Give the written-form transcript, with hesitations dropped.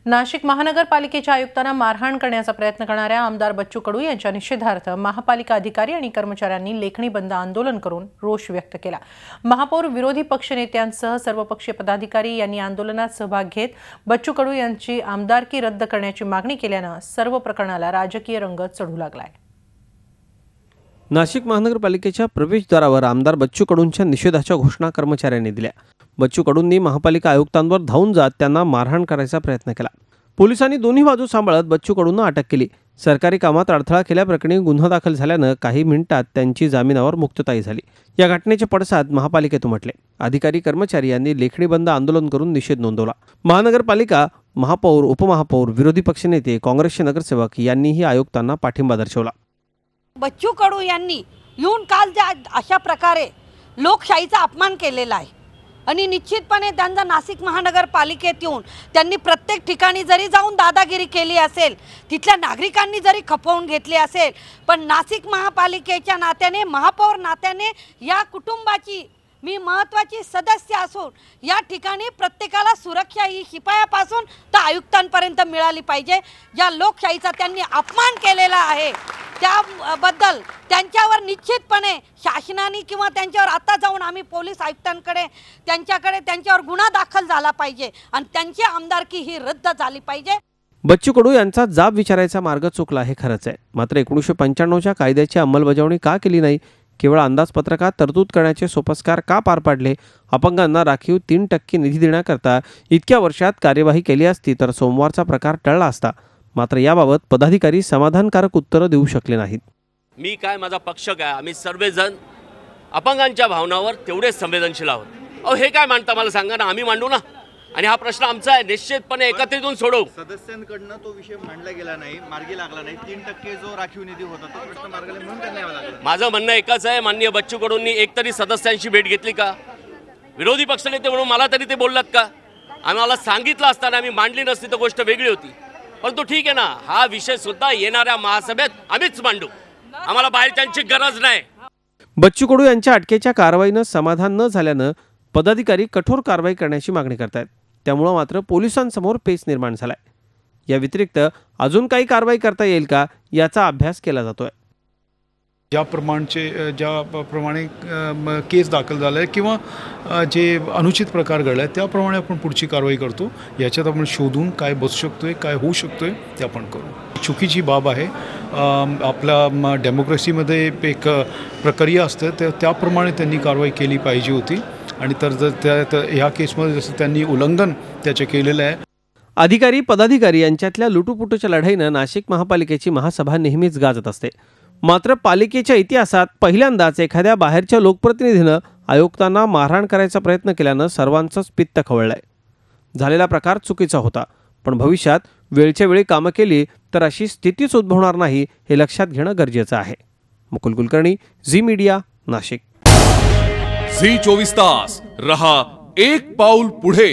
नाशिक महानगरपालिकेच्या आयुक्तांना मारहाण करण्याचा प्रयत्न करणाऱ्या आमदार बच्चू कडू यांच्या निषेधार्थ महापालिका अधिकारी आणि कर्मचाऱ्यांनी लेखणी बंद आंदोलन करून रोष व्यक्त केला। महापौर, विरोधी पक्षनेत्यांसह सर्वपक्षीय पदाधिकारी यांनी आंदोलनात सहभाग घेत बच्चू कडू यांची आमदारकी रद्द करण्याची मागणी केल्याने सर्व प्रकरणाला राजकीय रंग चढू लागलाय। नाशिक महानगरपालिकेच्या प्रवेशद्वारावर आमदार बच्चू कडूंच्या निषेधाच्या घोषणा कर्मचाऱ्यांनी दिल्या। बच्चू कडूंनी महापालिका आयुक्तांवर धावून जात त्यांना मारहाण करायचा प्रयत्न केला। पोलिसांनी दोन्ही बाजू सांभाळत बच्चू कडूंना अटक केली। सरकारी कामात अडथळा केल्याप्रकरणी गुन्हा दाखल झाल्याने काही मिनिटात त्यांची जामिनावर मुक्तताई झाली। या घटनेचे पडसाद महापालिकेत उमटले। अधिकारी कर्मचारी यांनी लेखणी बंद आंदोलन करून निषेध नोंदवला। महानगरपालिका, महापौर, उपमहापौर, विरोधी पक्षनेते, काँग्रेसचे नगरसेवक यांनीही आयुक्तांना पाठिंबा दर्शवला। बच्चू कडू यांनी येऊन काल अशा प्रकारे लोकशाहीचा अपमान केलेला आहे आणि निश्चितपणे त्यांचा नाशिक महानगरपालिकेत येऊन त्यांनी प्रत्येक ठिकाणी जरी जाऊन दादागिरी केली असेल, तिथल्या नागरिकांनी जरी खपवून घेतले असेल, पण नाशिक महापालिकेच्या नात्याने, महापौर नात्याने या कुटुंबाची मी महत्त्वाची सदस्य असून या ठिकाणी प्रत्येकाला सुरक्षा ही शिपायापासून तर आयुक्तांपर्यंत मिळाली पाहिजे। ज्या लोकशाहीचा त्यांनी अपमान केलेला आहे त्याबद्दल त्यांच्यावर निश्चितपणे शासनाने किंवा त्यांच्यावर आता जाऊन आम्ही पोलीस आयुक्तांकडे त्यांच्यावर गुन्हा दाखल झाला पाहिजे आणि त्यांची आमदारकी ही रद्द झाली पाहिजे। बच्चू कडू यांचा जाब विचारायचा मार्ग चुकला हे खरंच आहे, मात्र 1995च्या कायद्याची अंमलबजावणी का केली नाही? केवळ अंदाजपत्रकात तरतूद करण्याचे सोपस्कार का पार पाडले? अपंगांना राखीव 3% निधी देण्याकरता इतक्या वर्षात कार्यवाही केली असती तर सोमवारचा प्रकार टळला असता। मात्र याबाबत पदाधिकारी समाधानकारक उत्तर देऊ शकले नाहीत। मी काय, माझा पक्ष काय, आम्ही सर्वजण अपंगांच्या भावनावर तेवढेच संवेदनशील आहोत। अहो हे काय मांडता मला सांगा ना, आम्ही मांडू ना, आणि हा प्रश्न आमचा आहे, निश्चितपणे एकत्रित होऊन सोडवू। सदस्यांकडनं तो विषय मांडला गेला नाही, मार्गी लागला नाही। 3% जो राखीव निधी होता तो प्रश्न मार्गाला म्हणून त्यांना यावं लागलं। माझं म्हणणं एकच आहे, माननीय बच्चू कडूंनी एकतरी सदस्यांशी भेट घेतली का? विरोधी पक्षनेते म्हणून मला तरी ते बोललात का? आम्हाला सांगितलं असताना आम्ही मांडली नसती तर गोष्ट वेगळी होती। परंतु ठीक आहे ना, हा विषय सुद्धा येणाऱ्या महासभेत आम्हीच मांडू, आम्हाला बाहेरच्यांची गरज नाही। बच्चू कडू यांच्या अटकेच्या कारवाईनं समाधान न झाल्यानं पदाधिकारी कठोर कारवाई करण्याची मागणी करतायत। त्यामुळे मात्र पोलिसांसमोर पेच निर्माण झालाय। या व्यतिरिक्त अजून काही कारवाई करता येईल का याचा अभ्यास केला जातोय। ज्याप्रमाणे केस दाखल झालाय किंवा जे अनुचित प्रकार घडलाय त्याप्रमाणे आपण पुढची कारवाई करतो। याच्यात आपण शोधून काय बसू शकतोय, काय होऊ शकतोय ते आपण करू। चुकीची बाब आहे। आपल्या डेमोक्रेसीमध्ये एक प्रक्रिया असते, त्याप्रमाणे त्यांनी कारवाई केली पाहिजे होती आणि तर जर ह्या केसमध्ये जसं त्यांनी उल्लंघन त्याचे केलेलं आहे। अधिकारी पदाधिकारी यांच्यातल्या लुटूपुटूच्या लढाईनं नाशिक महापालिकेची महासभा नेहमीच गाजत असते। मात्र पालिकेच्या इतिहासात पहिल्यांदाच एखाद्या बाहेरच्या लोकप्रतिनिधीनं आयुक्तांना मारहाण करायचा प्रयत्न केल्यानं सर्वांचंच पित्त खवळलंय। झालेला प्रकार चुकीचा होता, पण भविष्यात वेळच्या वेळी कामं केली तर अशी स्थितीच उद्भवणार नाही हे लक्षात घेणं गरजेचं आहे। मुकुल कुलकर्णी, झी मीडिया, नाशिक। झी 24 तास रहा एक पाऊल पुढे।